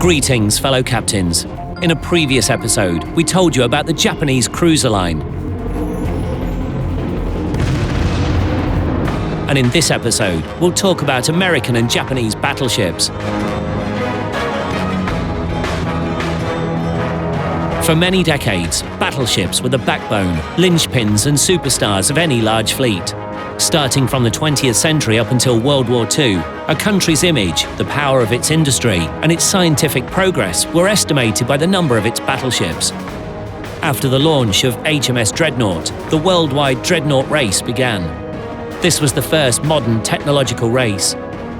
Greetings, fellow captains. In a previous episode, we told you about the Japanese cruiser line. And in this episode, we'll talk about American and Japanese battleships. For many decades, battleships were the backbone, linchpins and superstars of any large fleet. Starting from the 20th century up until World War II, a country's image, the power of its industry, and its scientific progress were estimated by the number of its battleships. After the launch of HMS Dreadnought, the worldwide Dreadnought race began. This was the first modern technological race.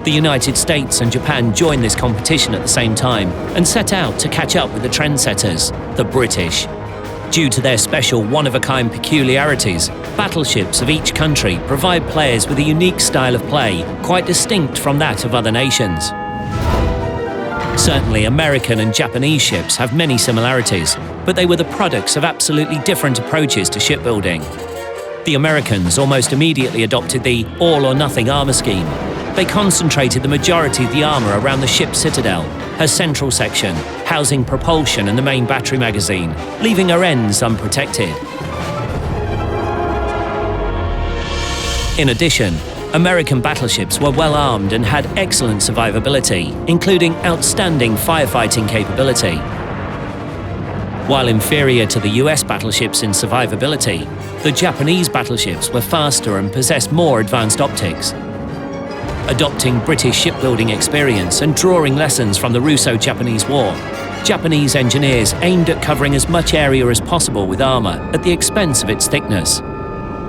The United States and Japan joined this competition at the same time and set out to catch up with the trendsetters, the British. Due to their special one-of-a-kind peculiarities, battleships of each country provide players with a unique style of play, quite distinct from that of other nations. Certainly, American and Japanese ships have many similarities, but they were the products of absolutely different approaches to shipbuilding. The Americans almost immediately adopted the all-or-nothing armor scheme. They concentrated the majority of the armor around the ship's citadel, her central section, housing propulsion and the main battery magazine, leaving her ends unprotected. In addition, American battleships were well armed and had excellent survivability, including outstanding firefighting capability. While inferior to the US battleships in survivability, the Japanese battleships were faster and possessed more advanced optics. Adopting British shipbuilding experience and drawing lessons from the Russo-Japanese War, Japanese engineers aimed at covering as much area as possible with armor at the expense of its thickness.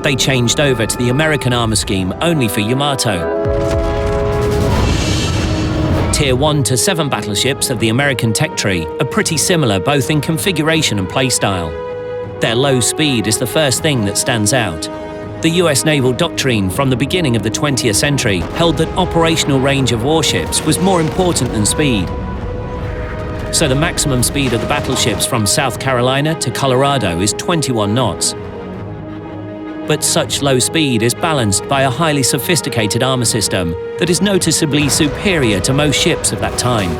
They changed over to the American armor scheme only for Yamato. Tier 1 to 7 battleships of the American tech tree are pretty similar both in configuration and playstyle. Their low speed is the first thing that stands out. The US naval doctrine from the beginning of the 20th century held that operational range of warships was more important than speed. So the maximum speed of the battleships from South Carolina to Colorado is 21 knots. But such low speed is balanced by a highly sophisticated armor system that is noticeably superior to most ships of that time.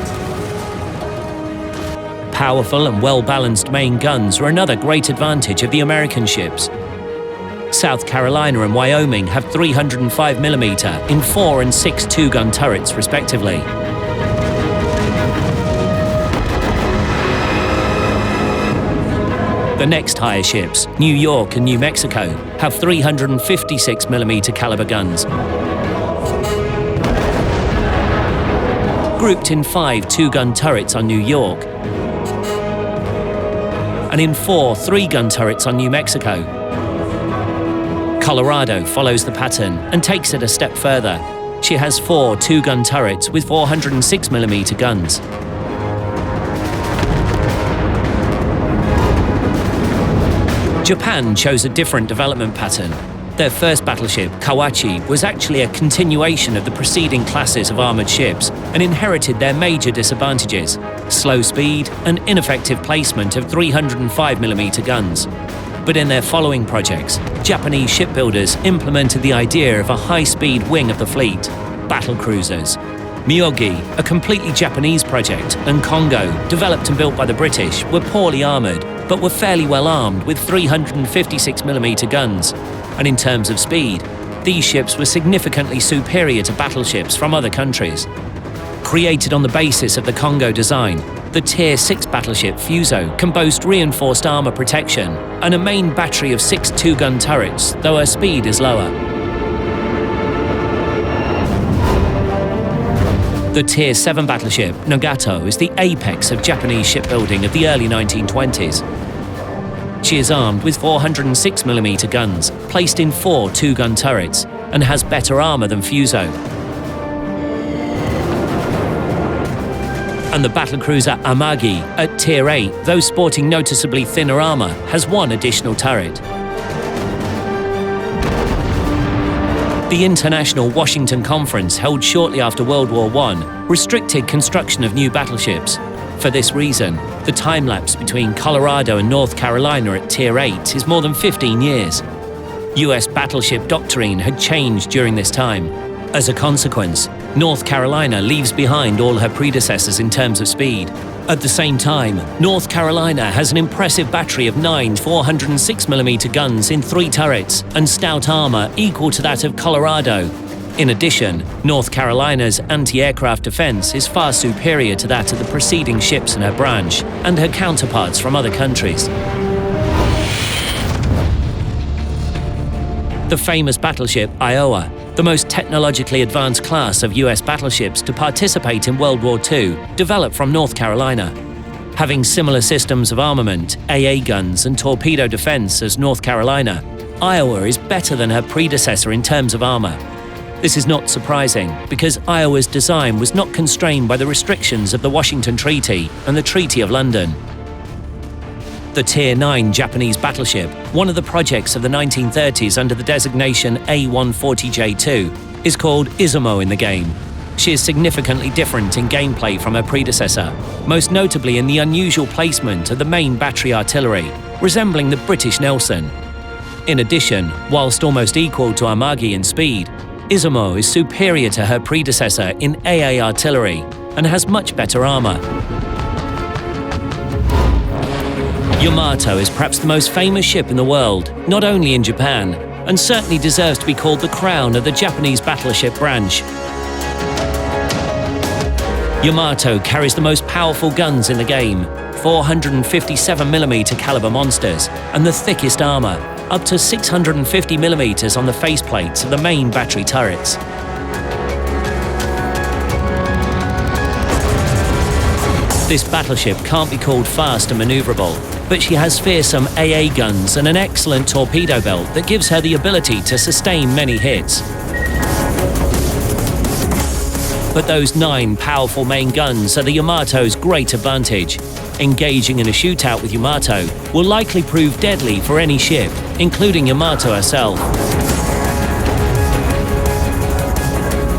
Powerful and well-balanced main guns are another great advantage of the American ships. South Carolina and Wyoming have 305mm in 4 and 6 two-gun turrets, respectively. The next higher ships, New York and New Mexico, have 356mm caliber guns. Grouped in 5 two-gun turrets on New York, and in 4 3-gun turrets on New Mexico. Colorado follows the pattern and takes it a step further. She has 4 two-gun turrets with 406mm guns. Japan chose a different development pattern. Their first battleship, Kawachi, was actually a continuation of the preceding classes of armored ships and inherited their major disadvantages: slow speed and ineffective placement of 305mm guns. But in their following projects, Japanese shipbuilders implemented the idea of a high-speed wing of the fleet, battle cruisers. Myogi, a completely Japanese project, and Kongo, developed and built by the British, were poorly armoured, but were fairly well armed with 356mm guns. And in terms of speed, these ships were significantly superior to battleships from other countries. Created on the basis of the Kongo design, the Tier 6 battleship Fuso can boast reinforced armor protection and a main battery of 6 two-gun turrets, though her speed is lower. The Tier 7 battleship Nagato is the apex of Japanese shipbuilding of the early 1920s. She is armed with 406mm guns, placed in 4 two-gun turrets, and has better armor than Fuso. And the battlecruiser Amagi at Tier 8, though sporting noticeably thinner armor, has 1 additional turret. The International Washington Conference, held shortly after World War I, restricted construction of new battleships. For this reason, the time-lapse between Colorado and North Carolina at Tier 8 is more than 15 years. US battleship doctrine had changed during this time, As a consequence, North Carolina leaves behind all her predecessors in terms of speed. At the same time, North Carolina has an impressive battery of 9 406mm guns in 3 turrets and stout armor equal to that of Colorado. In addition, North Carolina's anti-aircraft defense is far superior to that of the preceding ships in her branch and her counterparts from other countries. The famous battleship Iowa, the most technologically advanced class of US battleships to participate in World War II, developed from North Carolina. Having similar systems of armament, AA guns and torpedo defense as North Carolina, Iowa is better than her predecessor in terms of armor. This is not surprising, because Iowa's design was not constrained by the restrictions of the Washington Treaty and the Treaty of London. The Tier 9 Japanese battleship, one of the projects of the 1930s under the designation A-140J2, is called Izumo in the game. She is significantly different in gameplay from her predecessor, most notably in the unusual placement of the main battery artillery, resembling the British Nelson. In addition, whilst almost equal to Amagi in speed, Izumo is superior to her predecessor in AA artillery and has much better armor. Yamato is perhaps the most famous ship in the world, not only in Japan, and certainly deserves to be called the crown of the Japanese battleship branch. Yamato carries the most powerful guns in the game, 457mm caliber monsters, and the thickest armor, up to 650mm on the faceplates of the main battery turrets. This battleship can't be called fast and maneuverable, but she has fearsome AA guns and an excellent torpedo belt that gives her the ability to sustain many hits. But those 9 powerful main guns are the Yamato's great advantage. Engaging in a shootout with Yamato will likely prove deadly for any ship, including Yamato herself.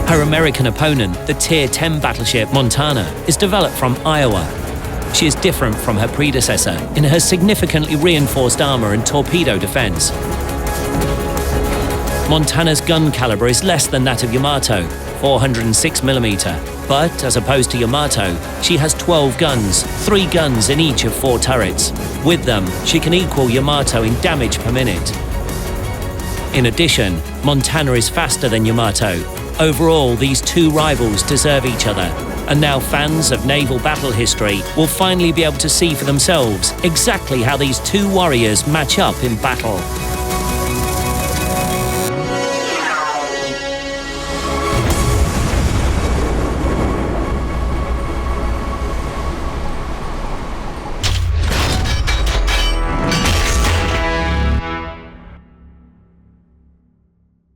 Her American opponent, the Tier 10 battleship Montana, is developed from Iowa. She is different from her predecessor in her significantly reinforced armor and torpedo defense. Montana's gun caliber is less than that of Yamato, 406mm, but as opposed to Yamato, she has 12 guns, 3 guns in each of 4 turrets. With them, she can equal Yamato in damage per minute. In addition, Montana is faster than Yamato. Overall, these 2 rivals deserve each other, and now fans of naval battle history will finally be able to see for themselves exactly how these 2 warriors match up in battle.